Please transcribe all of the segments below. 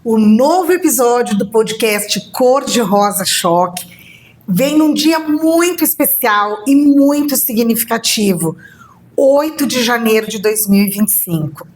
O novo episódio do podcast Cor de Rosa Choque vem num dia muito especial e muito significativo, 8 de janeiro de 2025.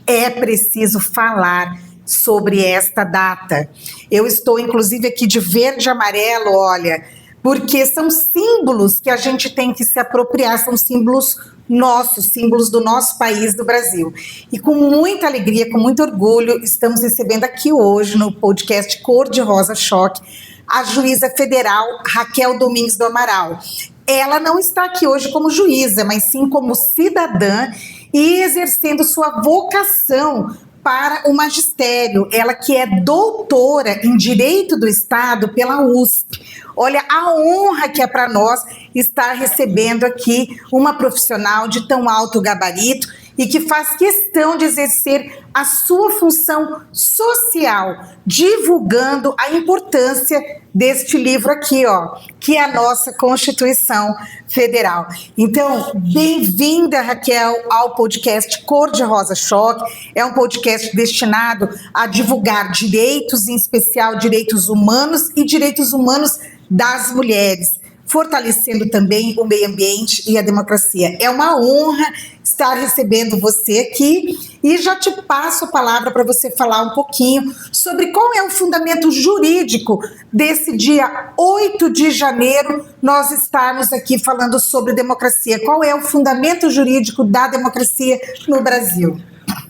É preciso falar sobre esta data. Eu estou, inclusive, aqui de verde e amarelo, olha, porque são símbolos que a gente tem que se apropriar, são símbolos nossos, símbolos do nosso país, do Brasil. E com muita alegria, com muito orgulho, estamos recebendo aqui hoje, no podcast Cor de Rosa Choque, a juíza federal Raquel Domingues do Amaral. Ela não está aqui hoje como juíza, mas sim como cidadã e exercendo sua vocação para o magistério, ela que é doutora em Direito do Estado pela USP. Olha a honra que é para nós estar recebendo aqui uma profissional de tão alto gabarito e que faz questão de exercer a sua função social, divulgando a importância deste livro aqui, ó, que é a nossa Constituição Federal. Então, bem-vinda, Raquel, ao podcast Cor de Rosa Choque. É um podcast destinado a divulgar direitos, em especial direitos humanos e direitos humanos das mulheres, fortalecendo também o meio ambiente e a democracia. É uma honra estar recebendo você aqui e já te passo a palavra para você falar um pouquinho sobre qual é o fundamento jurídico desse dia 8 de janeiro, nós estarmos aqui falando sobre democracia. Qual é o fundamento jurídico da democracia no Brasil?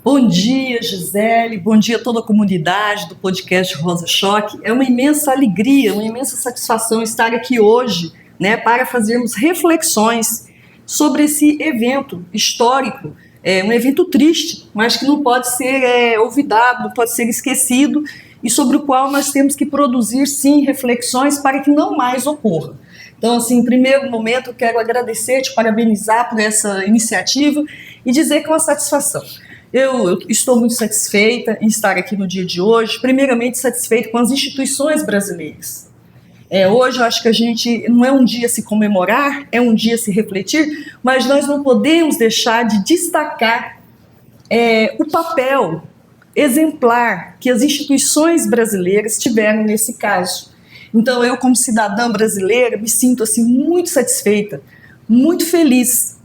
Bom dia, Gisele, bom dia a toda a comunidade do podcast Rosa Choque. É uma imensa alegria, uma imensa satisfação estar aqui hoje, para fazermos reflexões sobre esse evento histórico, um evento triste, mas que não pode ser olvidado, não pode ser esquecido e sobre o qual nós temos que produzir, sim, reflexões para que não mais ocorra. Então, assim, em primeiro momento, eu quero agradecer, te parabenizar por essa iniciativa e dizer que é uma satisfação. Eu estou muito satisfeita em estar aqui no dia de hoje, primeiramente satisfeita com as instituições brasileiras. Hoje eu acho que a gente não é um dia a se comemorar, é um dia a se refletir, mas nós não podemos deixar de destacar o papel exemplar que as instituições brasileiras tiveram nesse caso. Então eu, como cidadã brasileira, me sinto assim, muito satisfeita, muito feliz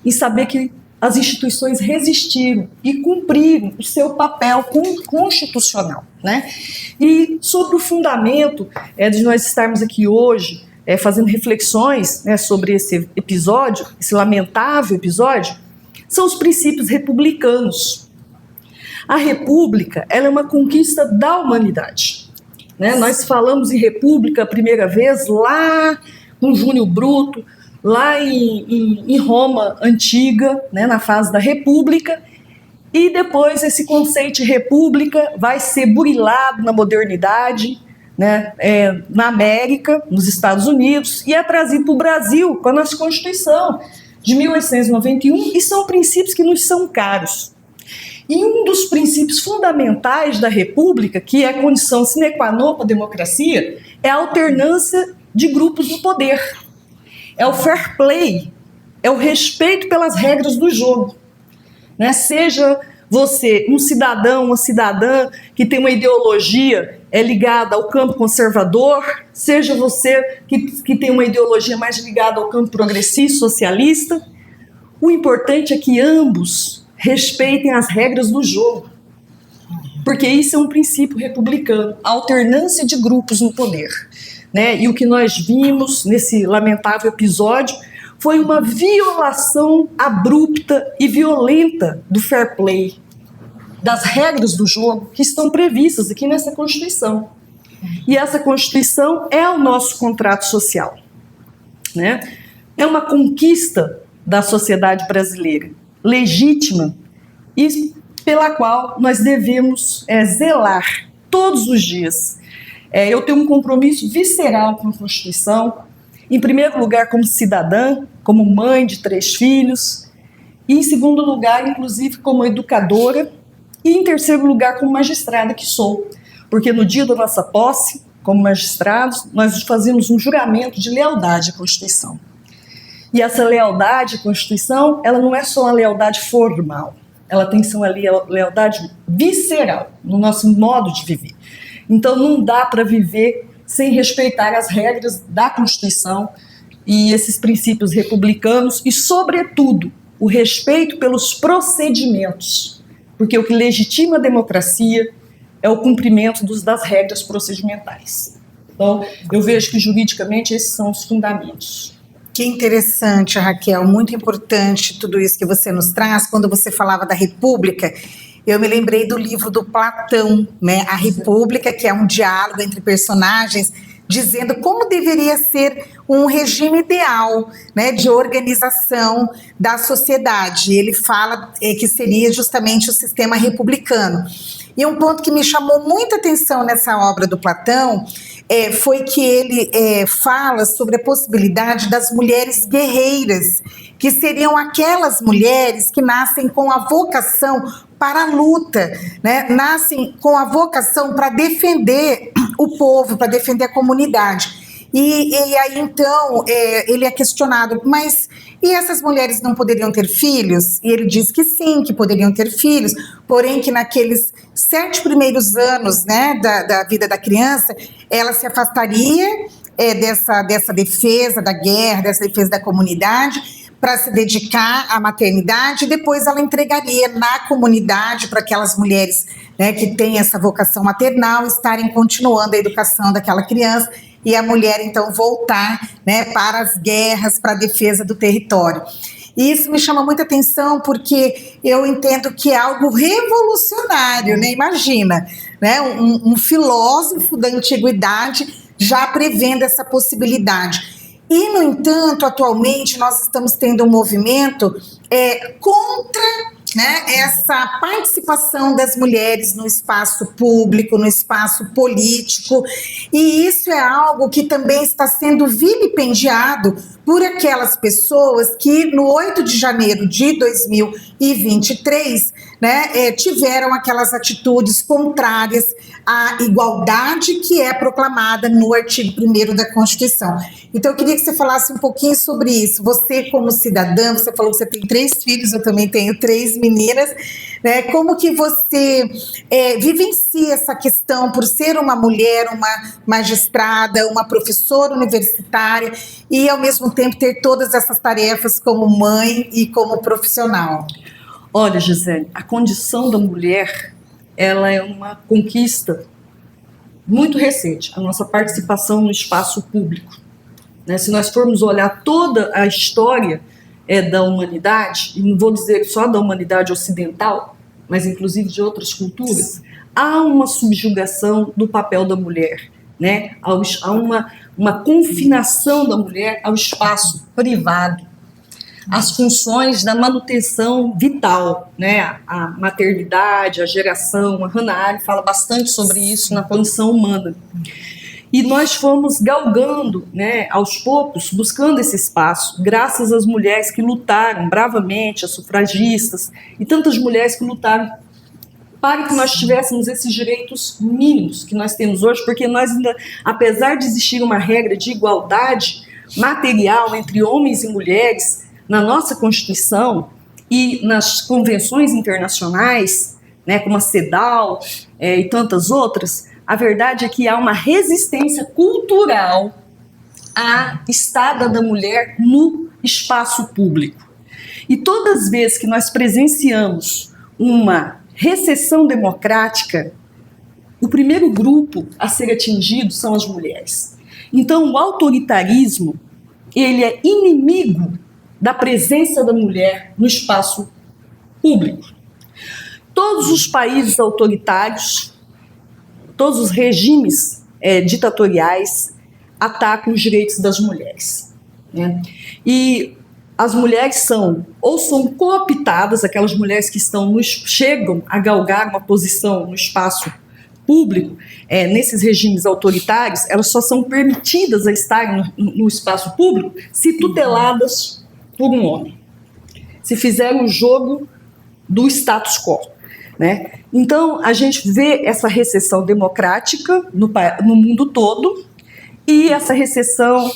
em saber que as instituições resistiram e cumpriram o seu papel constitucional, E sobre o fundamento de nós estarmos aqui hoje fazendo reflexões sobre esse episódio, esse lamentável episódio, são os princípios republicanos. A república, ela é uma conquista da humanidade. Nós falamos em república a primeira vez lá com Júnior Bruto, lá em Roma antiga, na fase da república, e depois esse conceito de república vai ser burilado na modernidade, na América, nos Estados Unidos, e é trazido para o Brasil com a nossa Constituição de 1891, e são princípios que nos são caros. E um dos princípios fundamentais da república, que é a condição sine qua non para a democracia, é a alternância de grupos no poder. É o fair play, é o respeito pelas regras do jogo. Seja você um cidadão, uma cidadã que tem uma ideologia ligada ao campo conservador, seja você que tem uma ideologia mais ligada ao campo progressista, socialista, o importante é que ambos respeitem as regras do jogo, porque isso é um princípio republicano, a alternância de grupos no poder. E o que nós vimos nesse lamentável episódio foi uma violação abrupta e violenta do fair play, das regras do jogo que estão previstas aqui nessa Constituição. E essa Constituição é o nosso contrato social. É uma conquista da sociedade brasileira, legítima, e pela qual nós devemos zelar todos os dias. Eu tenho um compromisso visceral com a Constituição, em primeiro lugar como cidadã, como mãe de 3 filhos, e em segundo lugar, inclusive, como educadora, e em terceiro lugar, como magistrada que sou, porque no dia da nossa posse, como magistrados, nós fazemos um juramento de lealdade à Constituição. E essa lealdade à Constituição, ela não é só uma lealdade formal, ela tem que ser uma lealdade visceral no nosso modo de viver. Então não dá para viver sem respeitar as regras da Constituição e esses princípios republicanos e, sobretudo, o respeito pelos procedimentos, porque o que legitima a democracia é o cumprimento das regras procedimentais. Então, eu vejo que juridicamente esses são os fundamentos. Que interessante, Raquel, muito importante tudo isso que você nos traz. Quando você falava da República, eu me lembrei do livro do Platão, né? A República, que é um diálogo entre personagens, dizendo como deveria ser um regime ideal, né, de organização da sociedade. Ele fala que seria justamente o sistema republicano. E um ponto que me chamou muita atenção nessa obra do Platão foi que ele fala sobre a possibilidade das mulheres guerreiras, que seriam aquelas mulheres que nascem com a vocação para a luta, né? Nascem com a vocação para defender o povo, para defender a comunidade. E aí, então, ele é questionado, mas e essas mulheres não poderiam ter filhos? E ele diz que sim, que poderiam ter filhos, porém que naqueles 7 primeiros anos, né, da vida da criança, ela se afastaria dessa defesa da guerra, dessa defesa da comunidade, para se dedicar à maternidade, e depois ela entregaria na comunidade para aquelas mulheres, né, que têm essa vocação maternal estarem continuando a educação daquela criança, e a mulher então voltar, né, para as guerras, para a defesa do território. E isso me chama muita atenção porque eu entendo que é algo revolucionário, né? Imagina, né, um filósofo da antiguidade já prevendo essa possibilidade. E, no entanto, atualmente nós estamos tendo um movimento contra, né, essa participação das mulheres no espaço público, no espaço político, e isso é algo que também está sendo vilipendiado por aquelas pessoas que no 8 de janeiro de 2023, né, tiveram aquelas atitudes contrárias à igualdade que é proclamada no artigo 1º da Constituição. Então, eu queria que você falasse um pouquinho sobre isso. Você, como cidadã, você falou que você tem 3 filhos, eu também tenho 3 meninas, né? Como que você vivencia essa questão por ser uma mulher, uma magistrada, uma professora universitária e, ao mesmo tempo, ter todas essas tarefas como mãe e como profissional? Olha, Gisele, a condição da mulher, ela é uma conquista muito recente, a nossa participação no espaço público. Né? Se nós formos olhar toda a história da humanidade, e não vou dizer só da humanidade ocidental, mas inclusive de outras culturas, há uma subjugação do papel da mulher, né? Há uma confinação da mulher ao espaço privado, às funções da manutenção vital, né? A maternidade, a geração, a Hannah Arendt fala bastante sobre isso na condição humana. E nós fomos galgando, né, aos poucos, buscando esse espaço, graças às mulheres que lutaram bravamente, as sufragistas, e tantas mulheres que lutaram para que nós tivéssemos esses direitos mínimos que nós temos hoje, porque nós ainda, apesar de existir uma regra de igualdade material entre homens e mulheres na nossa Constituição e nas convenções internacionais, né, como a CEDAW e tantas outras, a verdade é que há uma resistência cultural à estada da mulher no espaço público. E todas as vezes que nós presenciamos uma recessão democrática, o primeiro grupo a ser atingido são as mulheres. Então, o autoritarismo, ele é inimigo da presença da mulher no espaço público. Todos os países autoritários, todos os regimes ditatoriais atacam os direitos das mulheres, né? E as mulheres são cooptadas, aquelas mulheres que chegam a galgar uma posição no espaço público, nesses regimes autoritários, elas só são permitidas a estar no espaço público se tuteladas por um homem, se fizerem o jogo do status quo, né? Então, a gente vê essa recessão democrática no mundo todo, e essa recessão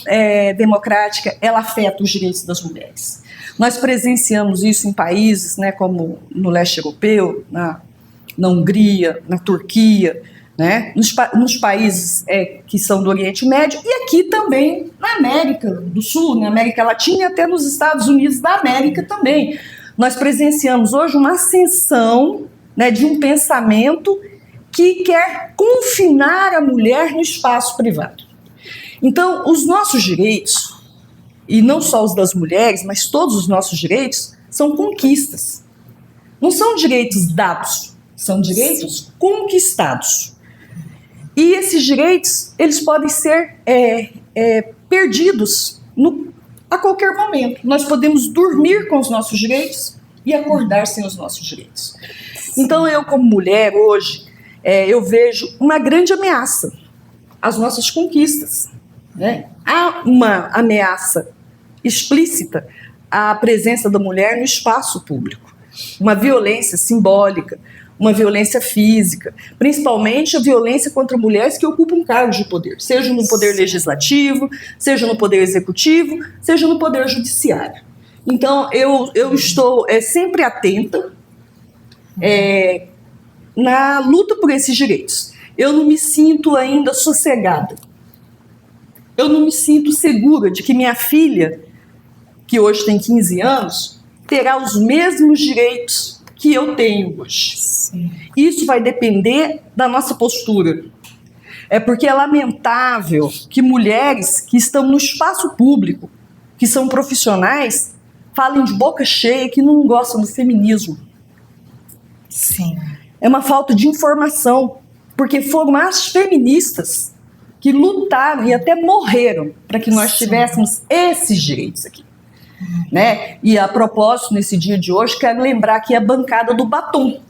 democrática, ela afeta os direitos das mulheres. Nós presenciamos isso em países, né, como no leste europeu, na Hungria, na Turquia, né, nos países que são do Oriente Médio, e aqui também na América do Sul, na América Latina e até nos Estados Unidos da América também. Nós presenciamos hoje uma ascensão, né, de um pensamento que quer confinar a mulher no espaço privado. Então, os nossos direitos, e não só os das mulheres, mas todos os nossos direitos, são conquistas. Não são direitos dados, são direitos conquistados. E esses direitos, eles podem ser perdidos a qualquer momento. Nós podemos dormir com os nossos direitos e acordar sem os nossos direitos. Então, eu, como mulher, hoje, eu vejo uma grande ameaça às nossas conquistas, né? Há uma ameaça explícita à presença da mulher no espaço público, uma violência simbólica, uma violência física, principalmente a violência contra mulheres que ocupam cargos de poder, seja no poder legislativo, seja no poder executivo, seja no poder judiciário. Então, eu estou sempre atenta na luta por esses direitos. Eu não me sinto ainda sossegada. Eu não me sinto segura de que minha filha, que hoje tem 15 anos, terá os mesmos direitos que eu tenho hoje. Sim. Isso vai depender da nossa postura. Porque é lamentável que mulheres que estão no espaço público, que são profissionais, falem de boca cheia que não gostam do feminismo. Sim. É uma falta de informação, porque foram as feministas que lutaram e até morreram para que nós tivéssemos esses direitos aqui. Né? E a propósito, nesse dia de hoje, quero lembrar aqui a bancada do batom,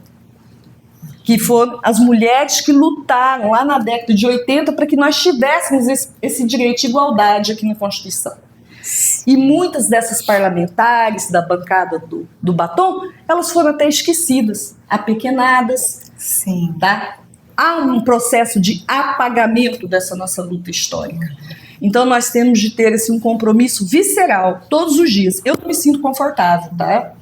que foram as mulheres que lutaram lá na década de 80 para que nós tivéssemos esse direito de igualdade aqui na Constituição. E muitas dessas parlamentares da bancada do batom, elas foram até esquecidas, apequenadas. Sim. Tá? Há um processo de apagamento dessa nossa luta histórica. Então, nós temos de ter um compromisso visceral todos os dias. Eu não me sinto confortável, tá,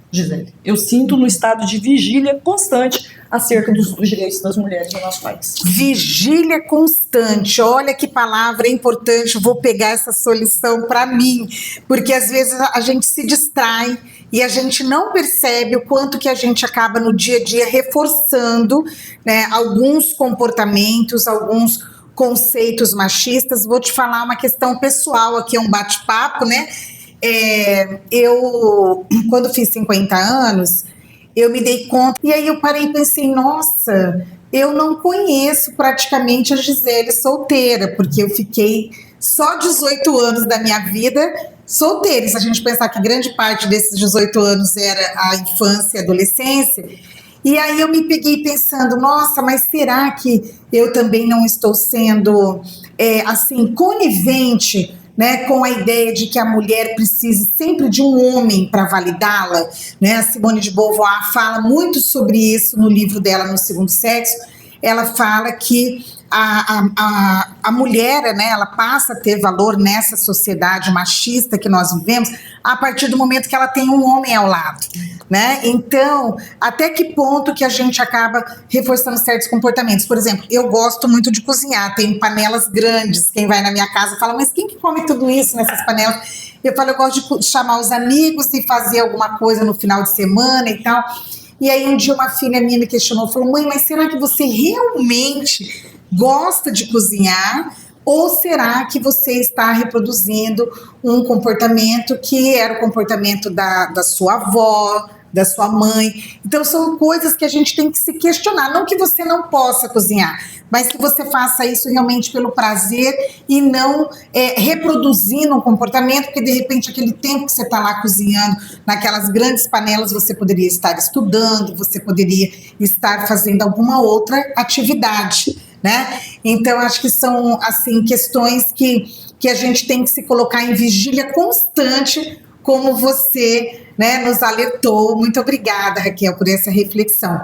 Gisele? Eu sinto no estado de vigília constante acerca dos direitos das mulheres no nosso país. Vigília constante, olha que palavra importante, vou pegar essa sua lição para mim, porque às vezes a gente se distrai e a gente não percebe o quanto que a gente acaba no dia a dia reforçando, né, alguns comportamentos, alguns conceitos machistas. Vou te falar uma questão pessoal aqui, um bate-papo, né? Eu, quando fiz 50 anos, eu me dei conta, e aí eu parei e pensei, nossa, eu não conheço praticamente a Gisele solteira, porque eu fiquei só 18 anos da minha vida solteira. E se a gente pensar que grande parte desses 18 anos era a infância e adolescência, e aí eu me peguei pensando, nossa, mas será que eu também não estou sendo, assim, conivente, né, com a ideia de que a mulher precise sempre de um homem para validá-la, né? A Simone de Beauvoir fala muito sobre isso no livro dela, No Segundo Sexo. Ela fala que a mulher, né, ela passa a ter valor nessa sociedade machista que nós vivemos a partir do momento que ela tem um homem ao lado, né? Então, até que ponto que a gente acaba reforçando certos comportamentos? Por exemplo, eu gosto muito de cozinhar, tenho panelas grandes. Quem vai na minha casa fala, mas quem que come tudo isso nessas panelas? Eu falo, eu gosto de chamar os amigos e fazer alguma coisa no final de semana e tal. E aí um dia uma filha minha me questionou, falou, mãe, mas será que você realmente gosta de cozinhar, ou será que você está reproduzindo um comportamento que era o comportamento da sua avó, da sua mãe? Então são coisas que a gente tem que se questionar, não que você não possa cozinhar, mas que você faça isso realmente pelo prazer e não reproduzindo um comportamento, porque de repente aquele tempo que você está lá cozinhando naquelas grandes panelas, você poderia estar estudando, você poderia estar fazendo alguma outra atividade, né? Então acho que são assim questões que a gente tem que se colocar em vigília constante, como você, né, nos alertou. Muito obrigada, Raquel, por essa reflexão.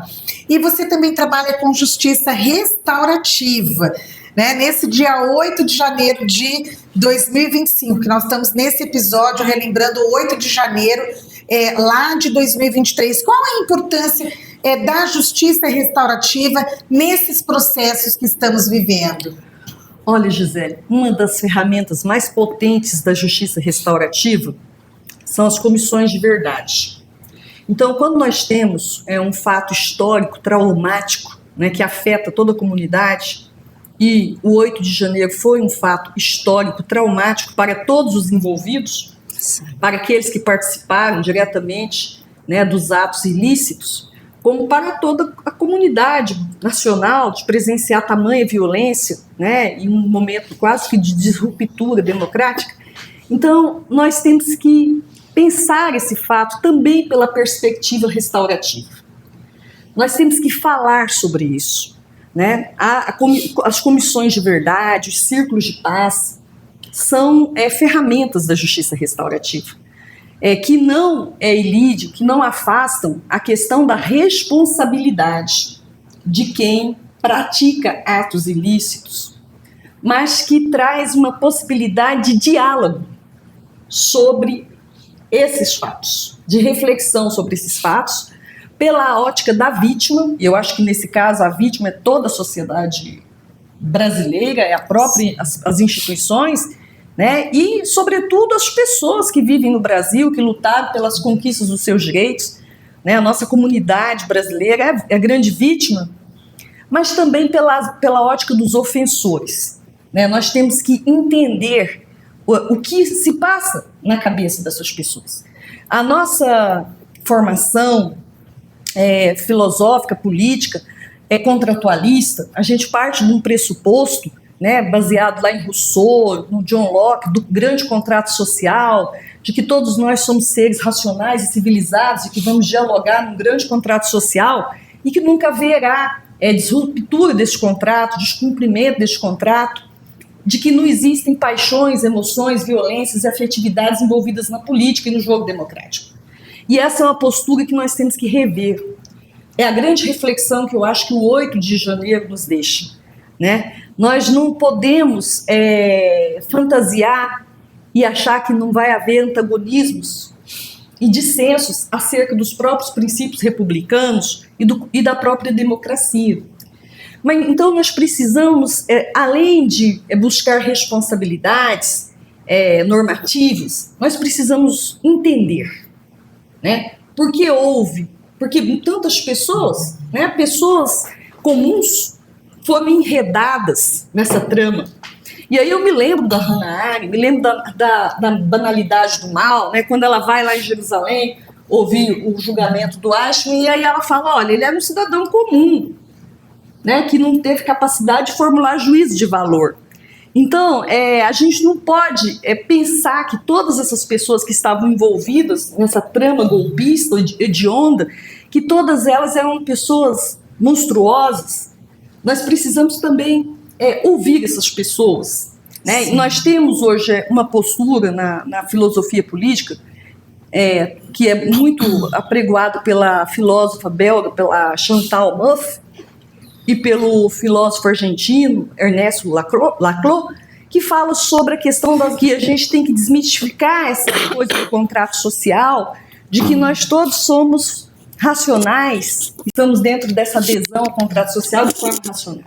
E você também trabalha com justiça restaurativa, né? Nesse dia 8 de janeiro de 2025, que nós estamos nesse episódio relembrando o 8 de janeiro, lá de 2023. Qual a importância da justiça restaurativa nesses processos que estamos vivendo? Olha, Gisele, uma das ferramentas mais potentes da justiça restaurativa são as comissões de verdade. Então, quando nós temos um fato histórico, traumático, né, que afeta toda a comunidade, e o 8 de janeiro foi um fato histórico, traumático para todos os envolvidos, para aqueles que participaram diretamente, né, dos atos ilícitos, como para toda a comunidade nacional, de presenciar tamanha violência, né, em um momento quase que de disruptura democrática. Então, nós temos que pensar esse fato também pela perspectiva restaurativa. Nós temos que falar sobre isso, né? As comissões de verdade, os círculos de paz, são ferramentas da justiça restaurativa, que não elidem, que não afastam a questão da responsabilidade de quem pratica atos ilícitos, mas que traz uma possibilidade de diálogo sobre esses fatos, de reflexão sobre esses fatos, pela ótica da vítima. E eu acho que nesse caso a vítima é toda a sociedade brasileira, é a própria, as instituições, né? E sobretudo as pessoas que vivem no Brasil, que lutaram pelas conquistas dos seus direitos, né? A nossa comunidade brasileira é a grande vítima, mas também pela ótica dos ofensores, né? Nós temos que entender o que se passa na cabeça dessas pessoas. A nossa formação filosófica, política, contratualista, a gente parte de um pressuposto, né, baseado lá em Rousseau, no John Locke, do grande contrato social, de que todos nós somos seres racionais e civilizados e que vamos dialogar num grande contrato social e que nunca haverá disruptura desse contrato, descumprimento desse contrato, de que não existem paixões, emoções, violências e afetividades envolvidas na política e no jogo democrático. E essa é uma postura que nós temos que rever. É a grande reflexão que eu acho que o 8 de janeiro nos deixa, né? Nós não podemos fantasiar e achar que não vai haver antagonismos e dissensos acerca dos próprios princípios republicanos e da própria democracia. Mas, então nós precisamos, além de buscar responsabilidades normativas, nós precisamos entender, né? Porque tantas pessoas, né, pessoas comuns foram enredadas nessa trama. E aí eu me lembro da Hannah Arendt, me lembro da banalidade do mal, né, quando ela vai lá em Jerusalém ouvir o julgamento do Eichmann, e aí ela fala, olha, ele era um cidadão comum, né, que não teve capacidade de formular juízo de valor. Então, a gente não pode pensar que todas essas pessoas que estavam envolvidas nessa trama golpista, hedionda, que todas elas eram pessoas monstruosas. Nós precisamos também ouvir essas pessoas, né? E nós temos hoje uma postura na filosofia política que é muito apregoada pela filósofa belga, pela Chantal Mouffe, e pelo filósofo argentino Ernesto Laclau, que fala sobre a questão que a gente tem que desmistificar essa coisa do contrato social, de que nós todos somos racionais, estamos dentro dessa adesão ao contrato social de forma racional,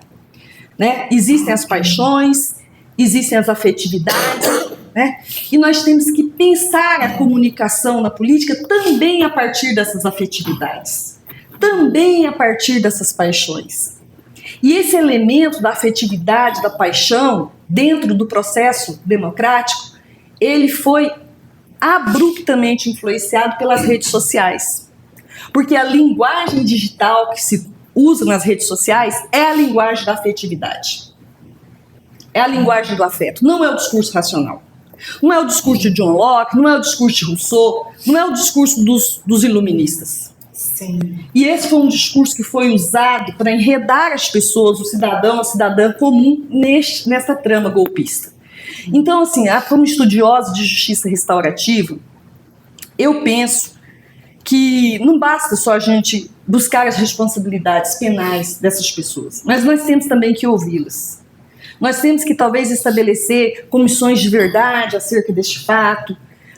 né? Existem as paixões, existem as afetividades, né? E nós temos que pensar a comunicação na política também a partir dessas afetividades, também a partir dessas paixões. E esse elemento da afetividade, da paixão, dentro do processo democrático, ele foi abruptamente influenciado pelas redes sociais. Porque a linguagem digital que se usa nas redes sociais é a linguagem da afetividade. É a linguagem do afeto, não é o discurso racional. Não é o discurso de John Locke, não é o discurso de Rousseau, não é o discurso dos iluministas. Sim. E esse foi um discurso que foi usado para enredar as pessoas, o cidadão, a cidadã comum, nessa trama golpista. Então, assim, como estudiosa de justiça restaurativa, eu penso que não basta só a gente buscar as responsabilidades penais dessas pessoas, mas nós temos também que ouvi-las. Nós temos que talvez estabelecer comissões de verdade acerca deste fato,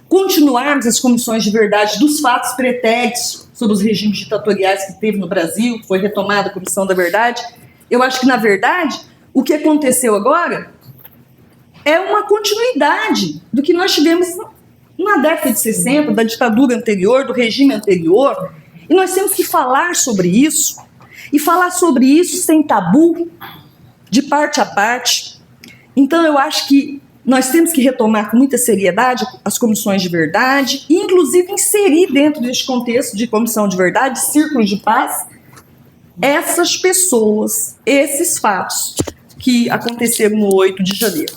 continuarmos as comissões de verdade dos fatos pretéritos sobre os regimes ditatoriais que teve no Brasil, foi retomada a Comissão da Verdade. Eu acho que, na verdade, o que aconteceu agora é uma continuidade do que nós tivemos na década de 60, da ditadura anterior, do regime anterior, e nós temos que falar sobre isso, e falar sobre isso sem tabu, de parte a parte. Então, eu acho que nós temos que retomar com muita seriedade as comissões de verdade, e inclusive inserir dentro deste contexto de comissão de verdade, círculos de paz, essas pessoas, esses fatos que aconteceram no 8 de janeiro.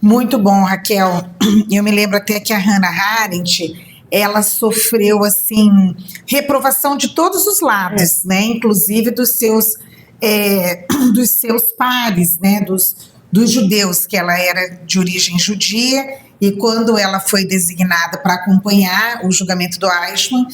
Muito bom, Raquel. Eu me lembro até que a Hannah Arendt, ela sofreu, assim, reprovação de todos os lados, né? Inclusive dos seus pares, né? Dos judeus, que ela era de origem judia, e quando ela foi designada para acompanhar o julgamento do Eichmann,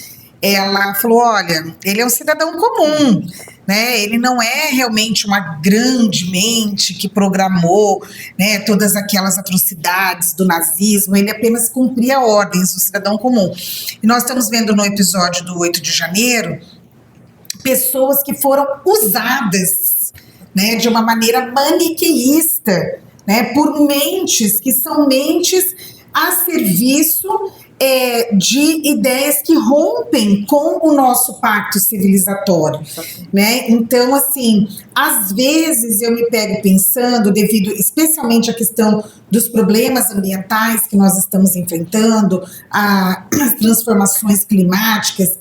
ela falou, olha, ele é um cidadão comum, né? Ele não é realmente uma grande mente que programou, né, todas aquelas atrocidades do nazismo, ele apenas cumpria ordens do cidadão comum. E nós estamos vendo no episódio do 8 de janeiro pessoas que foram usadas, né, de uma maneira maniqueísta, né, por mentes que são mentes a serviço de ideias que rompem com o nosso pacto civilizatório, né? Então, assim, às vezes eu me pego pensando, devido especialmente à questão dos problemas ambientais que nós estamos enfrentando, as transformações climáticas,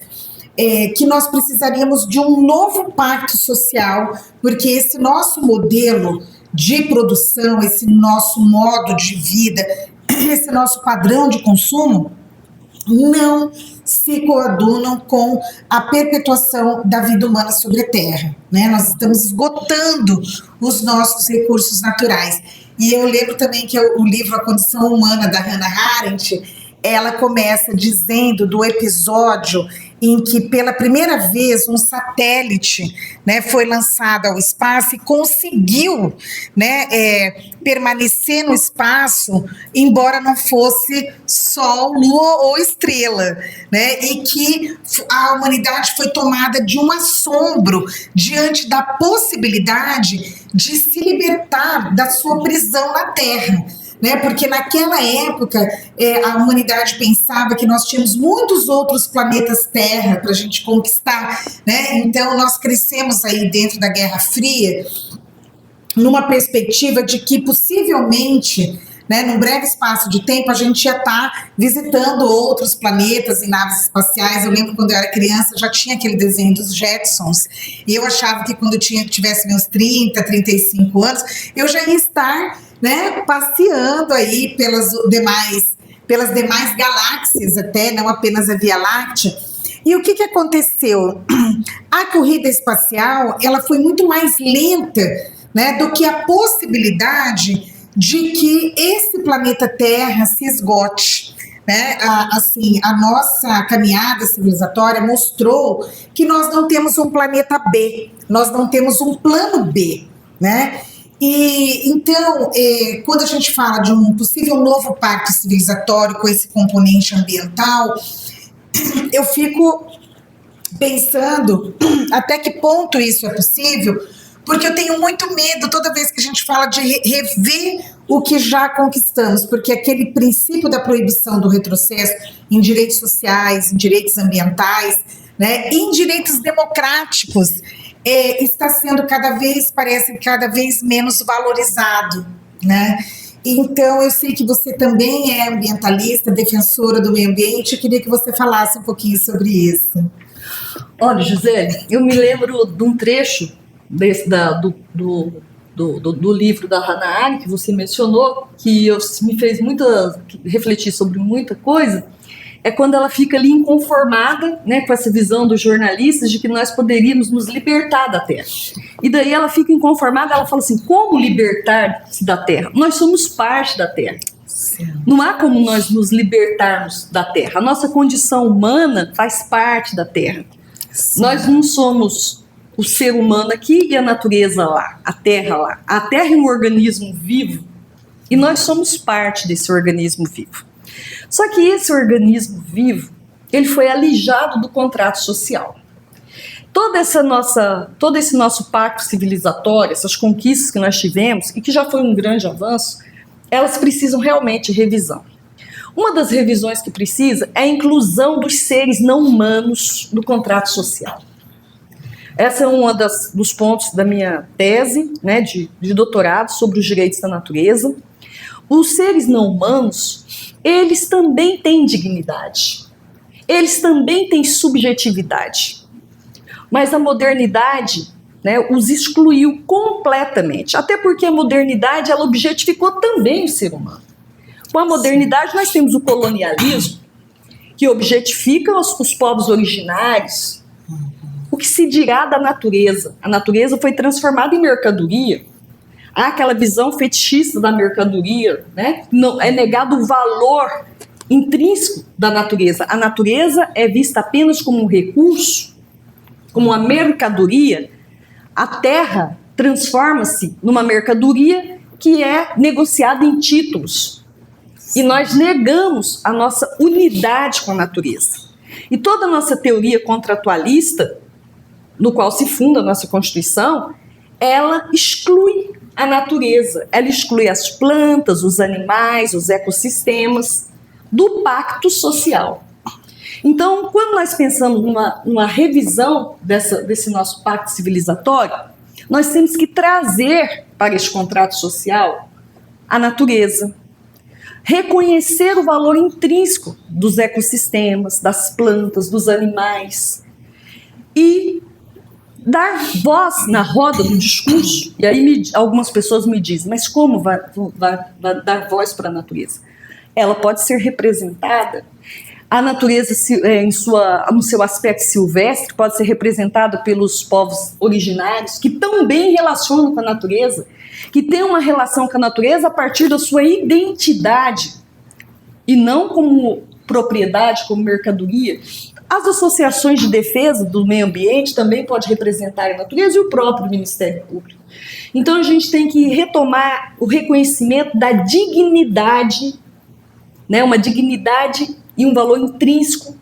que nós precisaríamos de um novo pacto social, porque esse nosso modelo de produção, esse nosso modo de vida, esse nosso padrão de consumo, não se coadunam com a perpetuação da vida humana sobre a Terra, né? Nós estamos esgotando os nossos recursos naturais. E eu lembro também que o livro A Condição Humana, da Hannah Arendt, ela começa dizendo do episódio em que pela primeira vez um satélite, né, foi lançado ao espaço e conseguiu, né, permanecer no espaço, embora não fosse Sol, Lua ou estrela, né, e que a humanidade foi tomada de um assombro diante da possibilidade de se libertar da sua prisão na Terra. Né, porque naquela época a humanidade pensava que nós tínhamos muitos outros planetas Terra para a gente conquistar, né? Então nós crescemos aí dentro da Guerra Fria numa perspectiva de que possivelmente, né, num breve espaço de tempo a gente ia estar visitando outros planetas em naves espaciais. Eu lembro quando eu era criança já tinha aquele desenho dos Jetsons e eu achava que quando eu tivesse meus 30, 35 anos eu já ia estar, né, passeando aí pelas demais galáxias até, não apenas a Via Láctea. E o que aconteceu? A corrida espacial, ela foi muito mais lenta, né, do que a possibilidade de que esse planeta Terra se esgote. Né? Assim, a nossa caminhada civilizatória mostrou que nós não temos um planeta B, nós não temos um plano B, né? E então, quando a gente fala de um possível novo pacto civilizatório com esse componente ambiental, eu fico pensando até que ponto isso é possível, porque eu tenho muito medo toda vez que a gente fala de rever o que já conquistamos, porque aquele princípio da proibição do retrocesso em direitos sociais, em direitos ambientais, né, em direitos democráticos, está sendo parece cada vez menos valorizado, né? Então, eu sei que você também é ambientalista, defensora do meio ambiente, eu queria que você falasse um pouquinho sobre isso. Olha, Gisele, eu me lembro de um trecho do livro da Hannah Arendt, que você mencionou, que me fez refletir sobre muita coisa, é quando ela fica ali inconformada, né, com essa visão dos jornalistas de que nós poderíamos nos libertar da Terra. E daí ela fica inconformada, ela fala assim, como libertar-se da Terra? Nós somos parte da Terra. Sim. Não há como nós nos libertarmos da Terra. A nossa condição humana faz parte da Terra. Sim. Nós não somos o ser humano aqui e a natureza lá, a Terra lá. A Terra é um organismo vivo e nós somos parte desse organismo vivo. Só que esse organismo vivo, ele foi alijado do contrato social. Todo esse nosso pacto civilizatório, essas conquistas que nós tivemos, e que já foi um grande avanço, elas precisam realmente de revisão. Uma das revisões que precisa é a inclusão dos seres não humanos no contrato social. Essa é uma dos pontos da minha tese, né, de doutorado sobre os direitos da natureza. Os seres não humanos, eles também têm dignidade. Eles também têm subjetividade. Mas a modernidade, né, os excluiu completamente. Até porque a modernidade, ela objetificou também o ser humano. Com a modernidade, nós temos o colonialismo, que objetifica os povos originários. O que se dirá da natureza? A natureza foi transformada em mercadoria. Há aquela visão fetichista da mercadoria, né? Não, é negado o valor intrínseco da natureza. A natureza é vista apenas como um recurso, como uma mercadoria. A terra transforma-se numa mercadoria que é negociada em títulos. E nós negamos a nossa unidade com a natureza. E toda a nossa teoria contratualista, no qual se funda a nossa Constituição, ela exclui a natureza, ela exclui as plantas, os animais, os ecossistemas do pacto social. Então, quando nós pensamos numa revisão desse nosso pacto civilizatório, nós temos que trazer para esse contrato social a natureza, reconhecer o valor intrínseco dos ecossistemas, das plantas, dos animais e dar voz na roda do discurso. E aí algumas pessoas me dizem, mas como vai dar voz para a natureza? Ela pode ser representada, a natureza no seu aspecto silvestre pode ser representada pelos povos originários, que também relacionam com a natureza, que tem uma relação com a natureza a partir da sua identidade, e não como propriedade, como mercadoria. As associações de defesa do meio ambiente também podem representar a natureza e o próprio Ministério Público. Então a gente tem que retomar o reconhecimento da dignidade, né, uma dignidade e um valor intrínseco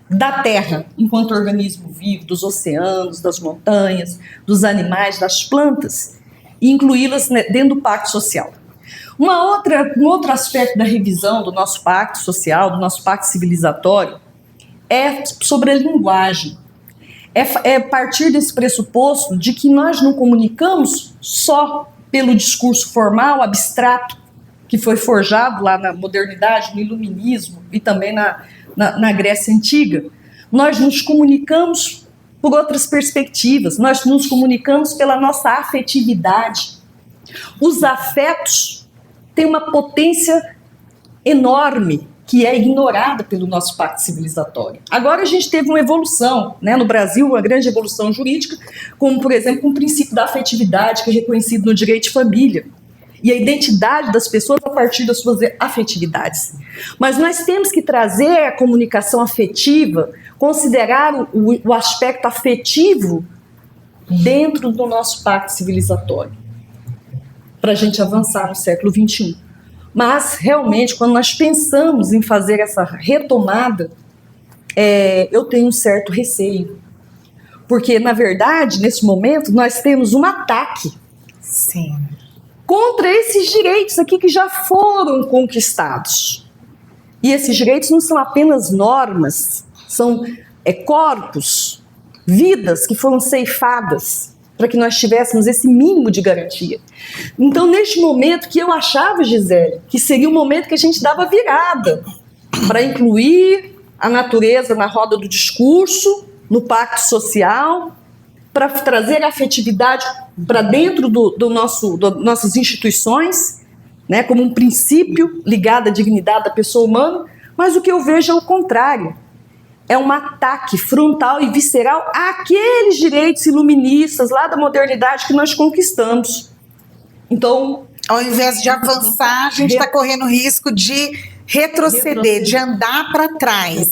da Terra, enquanto organismo vivo, dos oceanos, das montanhas, dos animais, das plantas, e incluí-las, né, dentro do pacto social. Um outro aspecto da revisão do nosso pacto social, do nosso pacto civilizatório, é sobre a linguagem. É partir desse pressuposto de que nós não comunicamos só pelo discurso formal, abstrato, que foi forjado lá na modernidade, no iluminismo e também na Grécia Antiga. Nós nos comunicamos por outras perspectivas, nós nos comunicamos pela nossa afetividade. Os afetos têm uma potência enorme, que é ignorada pelo nosso pacto civilizatório. Agora a gente teve uma evolução, né, no Brasil, uma grande evolução jurídica, como, por exemplo, o princípio da afetividade, que é reconhecido no direito de família, e a identidade das pessoas a partir das suas afetividades. Mas nós temos que trazer a comunicação afetiva, considerar o aspecto afetivo dentro do nosso pacto civilizatório, para a gente avançar no século XXI. Mas, realmente, quando nós pensamos em fazer essa retomada, eu tenho um certo receio. Porque, na verdade, nesse momento, nós temos um ataque. Sim. Contra esses direitos aqui que já foram conquistados. E esses direitos não são apenas normas, são corpos, vidas que foram ceifadas para que nós tivéssemos esse mínimo de garantia. Então, neste momento que eu achava, Gisele, que seria um momento que a gente dava virada para incluir a natureza na roda do discurso, no pacto social, para trazer a afetividade para dentro nossas instituições, né, como um princípio ligado à dignidade da pessoa humana, mas o que eu vejo é o contrário. É um ataque frontal e visceral àqueles direitos iluministas lá da modernidade que nós conquistamos. Então, ao invés de avançar, a gente está correndo risco de retroceder, de andar para trás.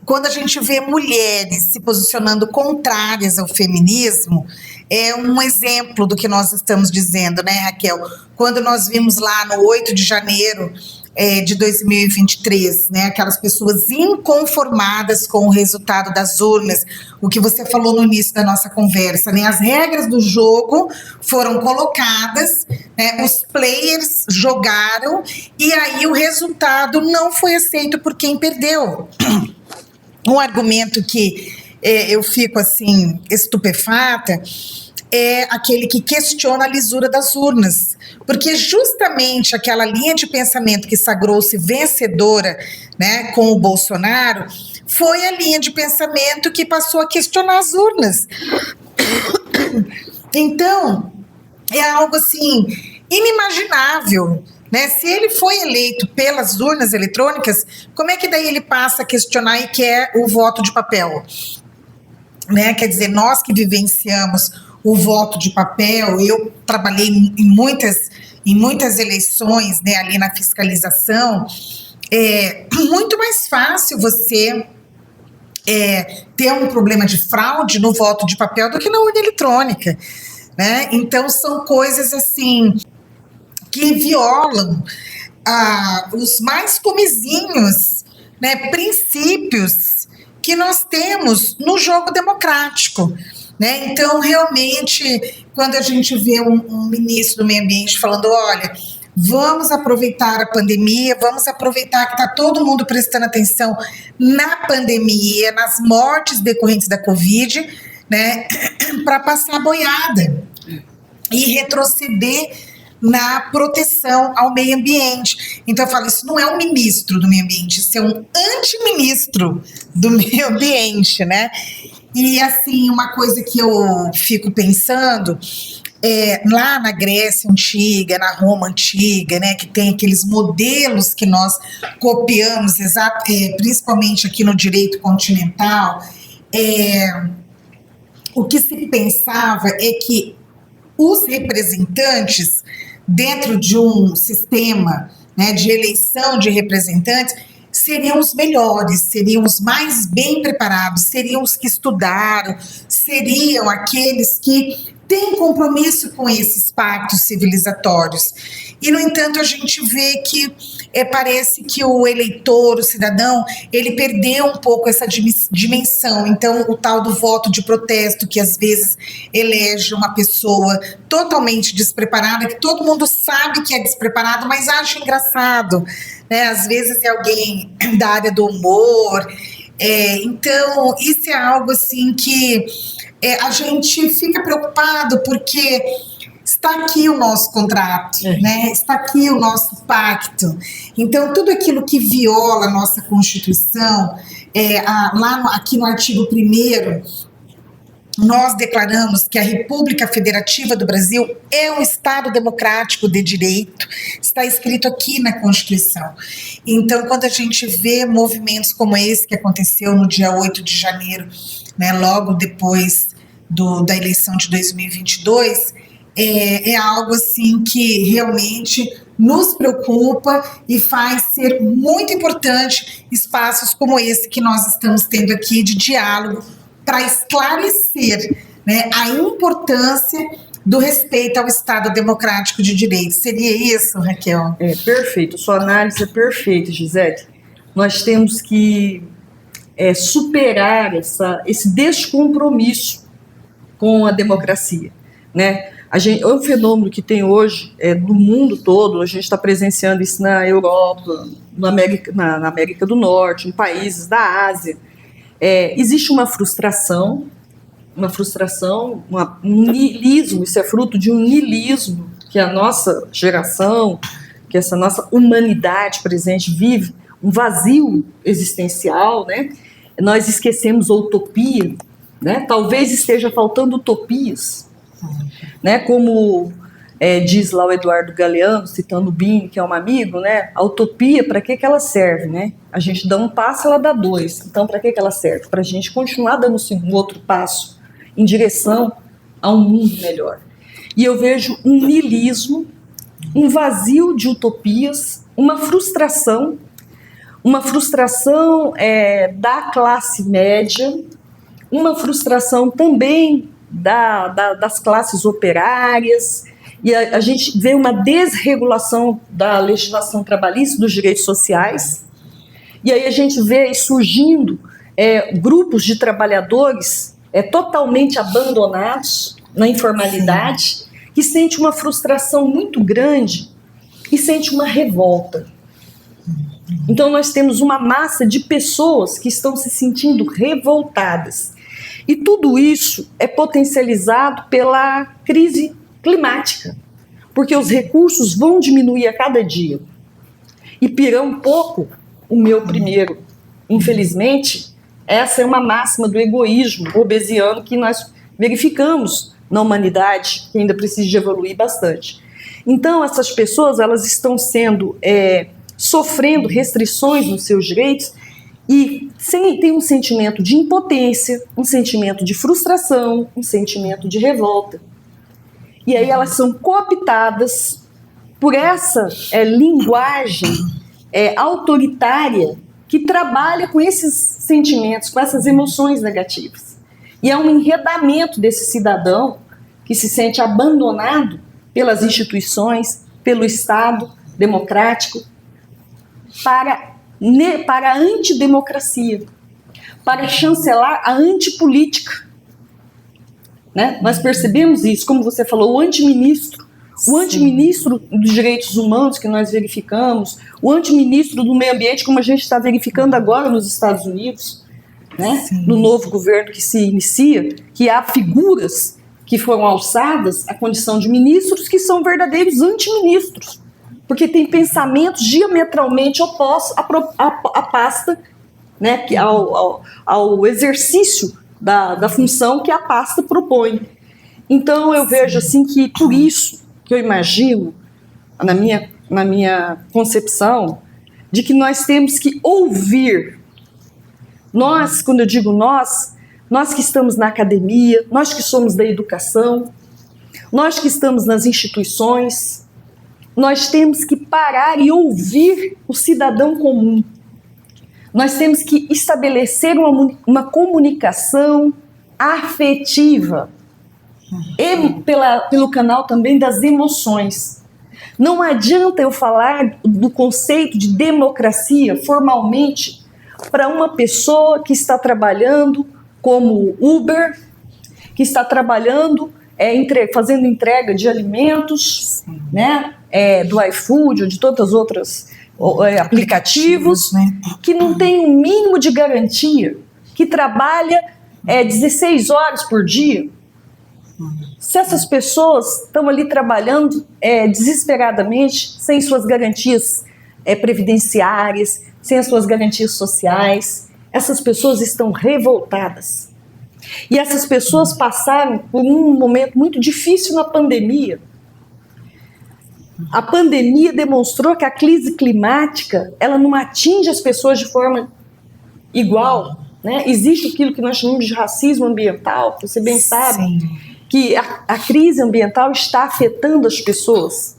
quando a gente vê mulheres se posicionando contrárias ao feminismo, é um exemplo do que nós estamos dizendo, né, Raquel? Quando nós vimos lá no 8 de janeiro de 2023, né, aquelas pessoas inconformadas com o resultado das urnas, o que você falou no início da nossa conversa, né, as regras do jogo foram colocadas, né, os players jogaram e aí o resultado não foi aceito por quem perdeu. Um argumento que eu fico assim estupefata é aquele que questiona a lisura das urnas, porque justamente aquela linha de pensamento que sagrou-se vencedora, né, com o Bolsonaro, foi a linha de pensamento que passou a questionar as urnas. Então, é algo assim inimaginável, né? Se ele foi eleito pelas urnas eletrônicas, como é que daí ele passa a questionar e quer o voto de papel? Né? Quer dizer, nós que vivenciamos o voto de papel, eu trabalhei em muitas eleições, né, ali na fiscalização, é muito mais fácil você ter um problema de fraude no voto de papel do que na urna eletrônica, né? Então são coisas assim que violam os mais comezinhos, né, princípios que nós temos no jogo democrático, né? Então, realmente, quando a gente vê um ministro do meio ambiente falando, olha, vamos aproveitar a pandemia, vamos aproveitar que está todo mundo prestando atenção na pandemia, nas mortes decorrentes da Covid, né, para passar a boiada e retroceder na proteção ao meio ambiente. Então eu falo, isso não é um ministro do meio ambiente, isso é um antiministro do meio ambiente, né? E assim, uma coisa que eu fico pensando, lá na Grécia Antiga, na Roma Antiga, né, que tem aqueles modelos que nós copiamos, principalmente aqui no direito continental, o que se pensava é que os representantes dentro de um sistema, né, de eleição de representantes seriam os melhores, seriam os mais bem preparados, seriam os que estudaram, seriam aqueles que têm compromisso com esses pactos civilizatórios. E, no entanto, a gente vê que parece que o eleitor, o cidadão, ele perdeu um pouco essa dimensão. Então, o tal do voto de protesto, que às vezes elege uma pessoa totalmente despreparada, que todo mundo sabe que é despreparado, mas acha engraçado, né? Às vezes é alguém da área do humor. Então, isso é algo assim que a gente fica preocupado, porque está aqui o nosso contrato, né? Está aqui o nosso pacto. Então, tudo aquilo que viola a nossa Constituição, aqui no artigo 1º, nós declaramos que a República Federativa do Brasil é um Estado democrático de direito, está escrito aqui na Constituição. Então, quando a gente vê movimentos como esse que aconteceu no dia 8 de janeiro, né, logo depois da eleição de 2022, é algo assim que realmente nos preocupa e faz ser muito importante espaços como esse que nós estamos tendo aqui de diálogo para esclarecer, né, a importância do respeito ao Estado democrático de direito. Seria isso, Raquel? Perfeito, sua análise é perfeita, Gisele. Nós temos que superar esse descompromisso com a democracia, né? É um fenômeno que tem hoje no mundo todo. A gente está presenciando isso na Europa, na América do Norte, em países da Ásia. Existe uma frustração, um niilismo. Isso é fruto de um niilismo que a nossa geração, que essa nossa humanidade presente vive, um vazio existencial, né? Nós esquecemos a utopia, né? Talvez esteja faltando utopias, né? Como diz lá o Eduardo Galeano, citando o Bini, que é um amigo, né? A utopia, para que ela serve, né? A gente dá um passo, ela dá dois. Então, para que ela serve? Para a gente continuar dando um outro passo em direção a um mundo melhor. E eu vejo um niilismo, um vazio de utopias, uma frustração, uma frustração da classe média, uma frustração também das classes operárias, e a gente vê uma desregulação da legislação trabalhista, dos direitos sociais, e aí a gente vê surgindo grupos de trabalhadores totalmente abandonados na informalidade, que sente uma frustração muito grande e sente uma revolta. Então nós temos uma massa de pessoas que estão se sentindo revoltadas. E tudo isso é potencializado pela crise climática, porque os recursos vão diminuir a cada dia. E pirão um pouco o meu primeiro. Infelizmente, essa é uma máxima do egoísmo obesiano que nós verificamos na humanidade, que ainda precisa de evoluir bastante. Então, essas pessoas, elas estão sofrendo restrições nos seus direitos e tem um sentimento de impotência, um sentimento de frustração, um sentimento de revolta. E aí elas são cooptadas por essa linguagem autoritária que trabalha com esses sentimentos, com essas emoções negativas. E é um enredamento desse cidadão que se sente abandonado pelas instituições, pelo Estado democrático, para a antidemocracia, para chancelar a antipolítica. Né? Nós percebemos isso, como você falou, o antiministro dos direitos humanos que nós verificamos, o antiministro do meio ambiente, como a gente está verificando agora nos Estados Unidos, né? No novo governo que se inicia, que há figuras que foram alçadas à condição de ministros que são verdadeiros antiministros, porque têm pensamentos diametralmente opostos à pasta, né, ao exercício da função que a pasta propõe. Então eu vejo assim que por isso que eu imagino, na minha concepção, de que nós temos que ouvir. Nós, quando eu digo nós que estamos na academia, nós que somos da educação, nós que estamos nas instituições, nós temos que parar e ouvir o cidadão comum. Nós temos que estabelecer uma comunicação afetiva e pelo canal também das emoções. Não adianta eu falar do conceito de democracia formalmente para uma pessoa que está trabalhando como Uber, que está trabalhando fazendo entrega de alimentos, né, do iFood ou de tantos outros aplicativos, né, que não tem um mínimo de garantia, que trabalha 16 horas por dia. Se essas pessoas estão ali trabalhando desesperadamente, sem suas garantias previdenciárias, sem as suas garantias sociais, essas pessoas estão revoltadas. E essas pessoas passaram por um momento muito difícil na pandemia. A pandemia demonstrou que a crise climática ela não atinge as pessoas de forma igual. Né? Existe aquilo que nós chamamos de racismo ambiental, que você bem sabe. Sim. Que a crise ambiental está afetando as pessoas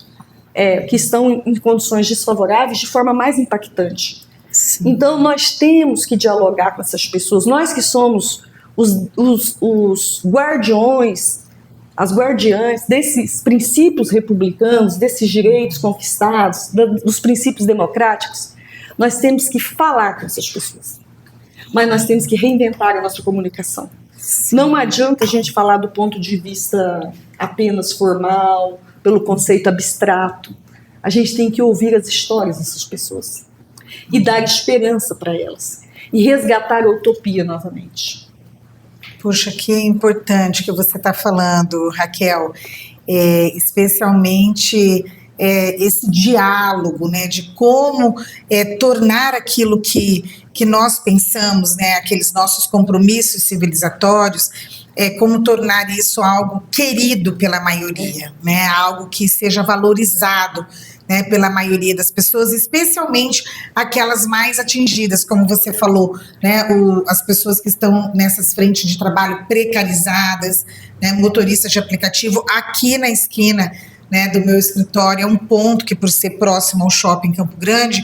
que estão em condições desfavoráveis de forma mais impactante. Sim. Então, nós temos que dialogar com essas pessoas. Nós que somos os guardiões, as guardiãs desses princípios republicanos, desses direitos conquistados, dos princípios democráticos, nós temos que falar com essas pessoas. Mas nós temos que reinventar a nossa comunicação. Sim. Não adianta a gente falar do ponto de vista apenas formal, pelo conceito abstrato. A gente tem que ouvir as histórias dessas pessoas e dar esperança para elas e resgatar a utopia novamente. Puxa, que importante que você está falando, Raquel, especialmente esse diálogo, né, de como tornar aquilo que nós pensamos, né, aqueles nossos compromissos civilizatórios, como tornar isso algo querido pela maioria, né, algo que seja valorizado, né, pela maioria das pessoas, especialmente aquelas mais atingidas, como você falou, né, as pessoas que estão nessas frentes de trabalho precarizadas, né, motoristas de aplicativo. Aqui na esquina, né, do meu escritório, é um ponto que, por ser próximo ao shopping Campo Grande,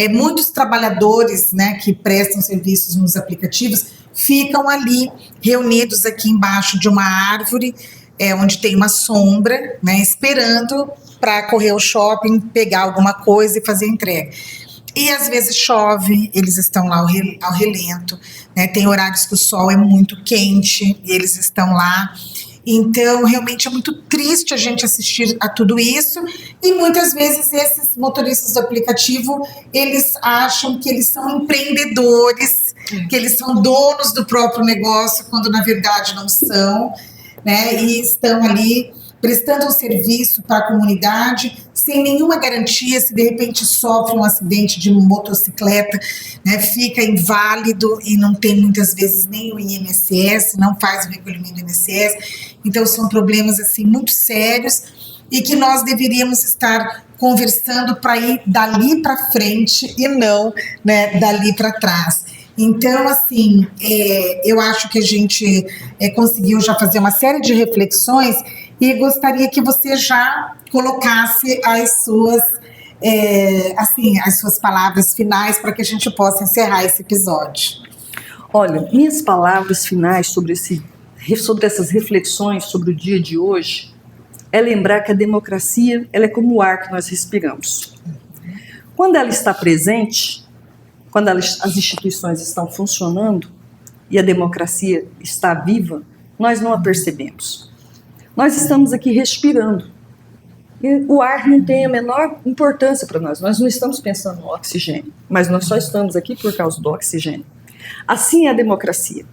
muitos trabalhadores, né, que prestam serviços nos aplicativos ficam ali reunidos aqui embaixo de uma árvore, onde tem uma sombra, né, esperando para correr ao shopping, pegar alguma coisa e fazer entrega. E às vezes chove, eles estão lá ao relento, né? Tem horários que o sol é muito quente e eles estão lá. Então, realmente é muito triste a gente assistir a tudo isso, e muitas vezes esses motoristas do aplicativo, eles acham que eles são empreendedores, que eles são donos do próprio negócio, quando na verdade não são, né? E estão ali prestando um serviço para a comunidade, sem nenhuma garantia. Se de repente sofre um acidente de motocicleta, né, fica inválido e não tem muitas vezes nem o INSS, não faz o recolhimento do INSS. Então são problemas assim muito sérios e que nós deveríamos estar conversando para ir dali para frente e não, né, dali para trás. Então, assim, eu acho que a gente conseguiu já fazer uma série de reflexões e gostaria que você já colocasse as suas palavras finais para que a gente possa encerrar esse episódio. Olha, minhas palavras finais sobre essas reflexões sobre o dia de hoje é lembrar que a democracia, ela é como o ar que nós respiramos. Quando ela está presente, quando as instituições estão funcionando e a democracia está viva, nós não a percebemos. Nós estamos aqui respirando. E o ar não tem a menor importância para nós. Nós não estamos pensando no oxigênio, mas nós só estamos aqui por causa do oxigênio. Assim é a democracia.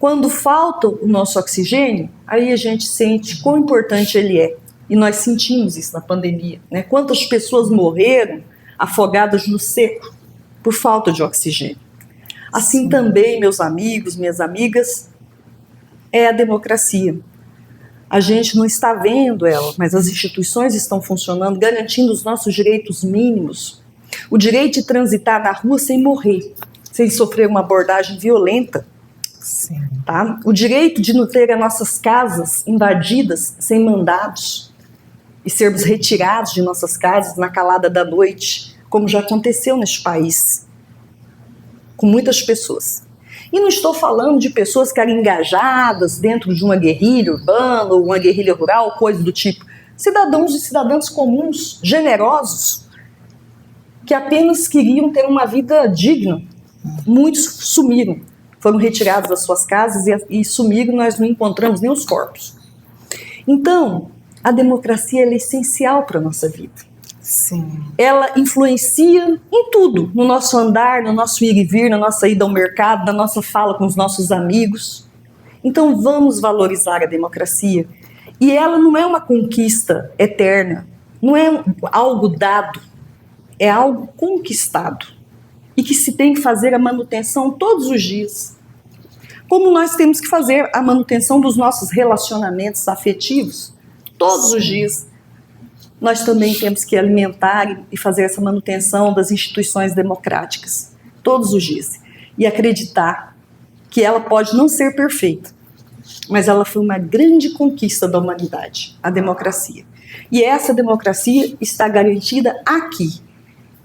Quando falta o nosso oxigênio, aí a gente sente quão importante ele é. E nós sentimos isso na pandemia, né? Quantas pessoas morreram afogadas no seco por falta de oxigênio. Assim também, meus amigos, minhas amigas, é a democracia. A gente não está vendo ela, mas as instituições estão funcionando, garantindo os nossos direitos mínimos. O direito de transitar na rua sem morrer, sem sofrer uma abordagem violenta. Sim. Tá? O direito de não ter as nossas casas invadidas sem mandados e sermos retirados de nossas casas na calada da noite, como já aconteceu neste país, com muitas pessoas. E não estou falando de pessoas que eram engajadas dentro de uma guerrilha urbana ou uma guerrilha rural, coisa do tipo. Cidadãos e cidadãs comuns, generosos, que apenas queriam ter uma vida digna. Muitos sumiram, foram retirados das suas casas e sumiram, nós não encontramos nem os corpos. Então, a democracia é essencial para a nossa vida. Sim. Ela influencia em tudo, no nosso andar, no nosso ir e vir, na nossa ida ao mercado, na nossa fala com os nossos amigos. Então vamos valorizar a democracia. E ela não é uma conquista eterna, não é algo dado, é algo conquistado. E que se tem que fazer a manutenção todos os dias. Como nós temos que fazer a manutenção dos nossos relacionamentos afetivos todos os dias. Nós também temos que alimentar e fazer essa manutenção das instituições democráticas, todos os dias. E acreditar que ela pode não ser perfeita, mas ela foi uma grande conquista da humanidade, a democracia. E essa democracia está garantida aqui.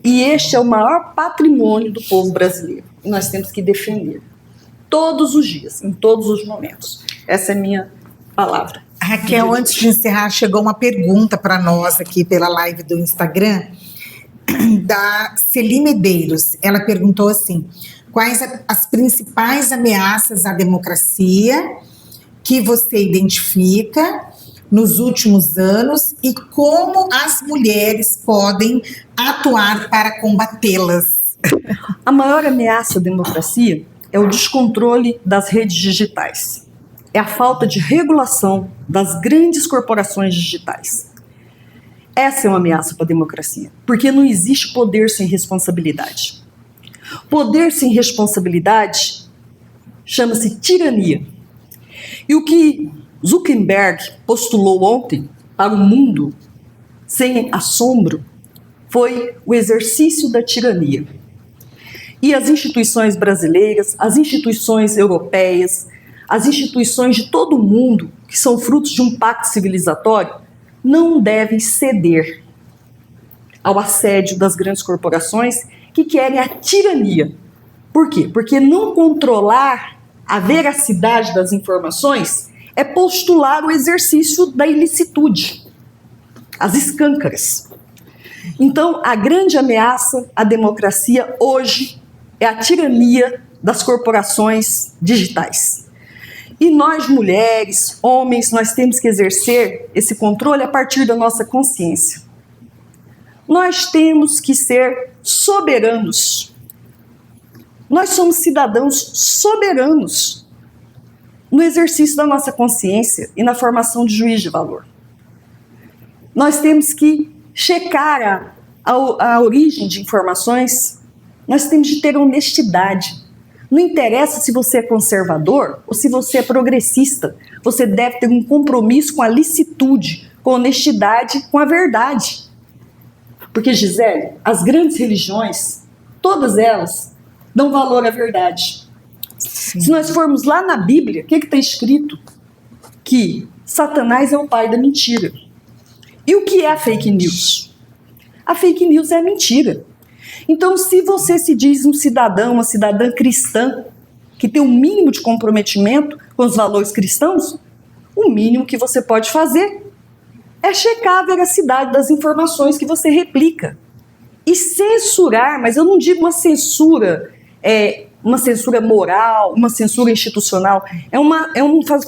E este é o maior patrimônio do povo brasileiro. E nós temos que defender todos os dias, em todos os momentos. Essa é a minha palavra. Raquel, antes de encerrar, chegou uma pergunta para nós aqui pela live do Instagram, da Celi Medeiros. Ela perguntou assim: quais as principais ameaças à democracia que você identifica nos últimos anos e como as mulheres podem atuar para combatê-las? A maior ameaça à democracia é o descontrole das redes digitais. É a falta de regulação das grandes corporações digitais. Essa é uma ameaça para a democracia, porque não existe poder sem responsabilidade. Poder sem responsabilidade chama-se tirania. E o que Zuckerberg postulou ontem para o mundo, sem assombro, foi o exercício da tirania. E as instituições brasileiras, as instituições europeias, as instituições de todo o mundo, que são frutos de um pacto civilizatório, não devem ceder ao assédio das grandes corporações que querem a tirania. Por quê? Porque não controlar a veracidade das informações é postular o exercício da ilicitude, as escâncaras. Então, a grande ameaça à democracia hoje é a tirania das corporações digitais. E nós, mulheres, homens, nós temos que exercer esse controle a partir da nossa consciência. Nós temos que ser soberanos. Nós somos cidadãos soberanos no exercício da nossa consciência e na formação de juízo de valor. Nós temos que checar a origem de informações, nós temos de ter honestidade. Não interessa se você é conservador ou se você é progressista, você deve ter um compromisso com a licitude, com a honestidade, com a verdade. Porque, Gisele, as grandes religiões, todas elas, dão valor à verdade. Sim. Se nós formos lá na Bíblia, o que está escrito? Que Satanás é o pai da mentira. E o que é a fake news? A fake news é a mentira. Então, se você se diz um cidadão, uma cidadã cristã, que tem um mínimo de comprometimento com os valores cristãos, o mínimo que você pode fazer é checar a veracidade das informações que você replica. E censurar, mas eu não digo uma censura moral, uma censura institucional,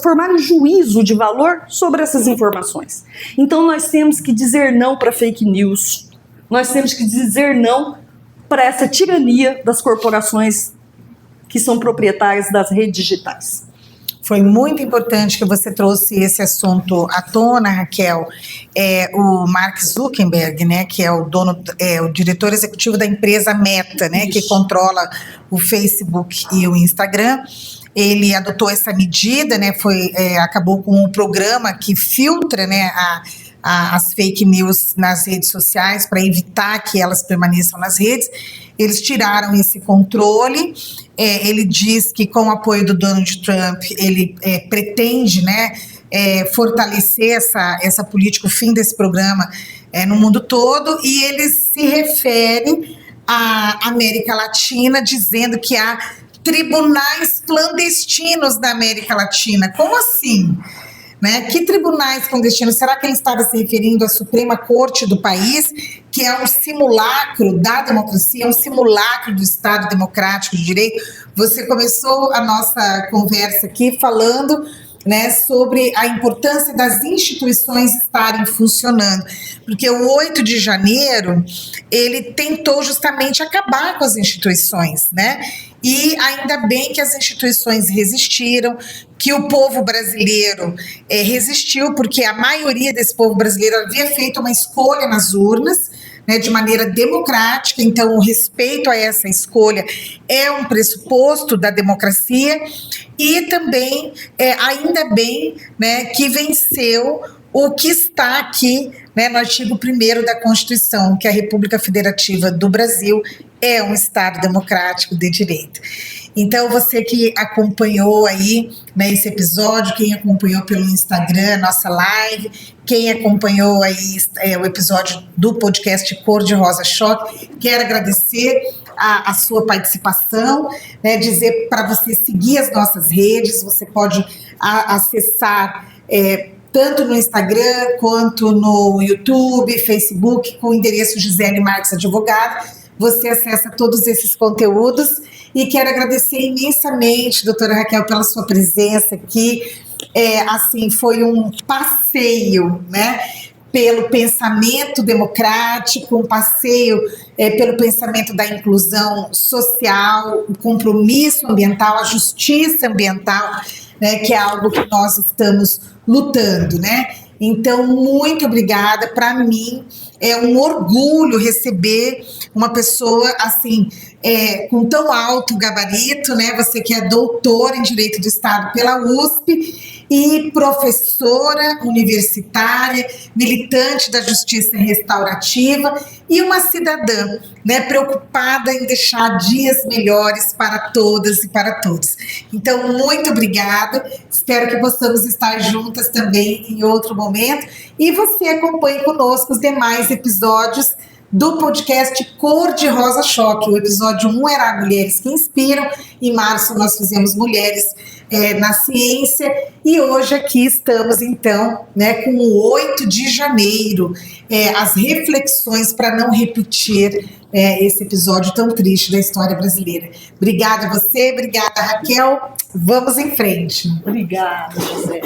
formar um juízo de valor sobre essas informações. Então nós temos que dizer não para fake news, nós temos que dizer não para essa tirania das corporações que são proprietárias das redes digitais. Foi muito importante que você trouxe esse assunto à tona, Raquel. O Mark Zuckerberg, né, que é o diretor executivo da empresa Meta, né, que controla o Facebook e o Instagram. Ele adotou essa medida, né, acabou com um programa que filtra, né, as fake news nas redes sociais para evitar que elas permaneçam nas redes. Eles tiraram esse controle. Ele diz que com o apoio do Donald Trump ele pretende, né, fortalecer essa política, o fim desse programa no mundo todo, e eles se referem à América Latina, dizendo que há tribunais clandestinos na América Latina. Como assim? Né? Que tribunais clandestinos? Será que ele estava se referindo à Suprema Corte do país, que é um simulacro da democracia, um simulacro do Estado Democrático de Direito? Você começou a nossa conversa aqui falando, né, sobre a importância das instituições estarem funcionando, porque o 8 de janeiro ele tentou justamente acabar com as instituições, né? E ainda bem que as instituições resistiram, que o povo brasileiro resistiu, porque a maioria desse povo brasileiro havia feito uma escolha nas urnas, né, de maneira democrática. Então o respeito a essa escolha é um pressuposto da democracia, e também ainda bem, né, que venceu o que está aqui, né, no artigo 1º da Constituição, que a República Federativa do Brasil é um Estado democrático de direito. Então, você que acompanhou aí, né, esse episódio, quem acompanhou pelo Instagram, nossa live, quem acompanhou aí o episódio do podcast Cor de Rosa Choque, quero agradecer a sua participação, né, dizer para você seguir as nossas redes. Você pode acessar tanto no Instagram quanto no YouTube, Facebook, com o endereço Gisele Marques Advogada. Você acessa todos esses conteúdos, e quero agradecer imensamente, doutora Raquel, pela sua presença aqui. Assim, foi um passeio, né, pelo pensamento democrático, um passeio pelo pensamento da inclusão social, o compromisso ambiental, a justiça ambiental, né, que é algo que nós estamos lutando, né? Então, muito obrigada. Para mim é um orgulho receber uma pessoa assim, com tão alto gabarito, né? Você que é doutora em Direito do Estado pela USP e professora universitária, militante da justiça restaurativa e uma cidadã, né, preocupada em deixar dias melhores para todas e para todos. Então, muito obrigada. Espero que possamos estar juntas também em outro momento. E você acompanhe conosco os demais episódios do podcast Cor de Rosa Choque. O episódio 1 era Mulheres que Inspiram. Em março nós fizemos Mulheres na Ciência. E hoje aqui estamos, então, né, com o 8 de janeiro. As reflexões para não repetir esse episódio tão triste da história brasileira. Obrigada a você, obrigada, Raquel. Vamos em frente. Obrigada, José.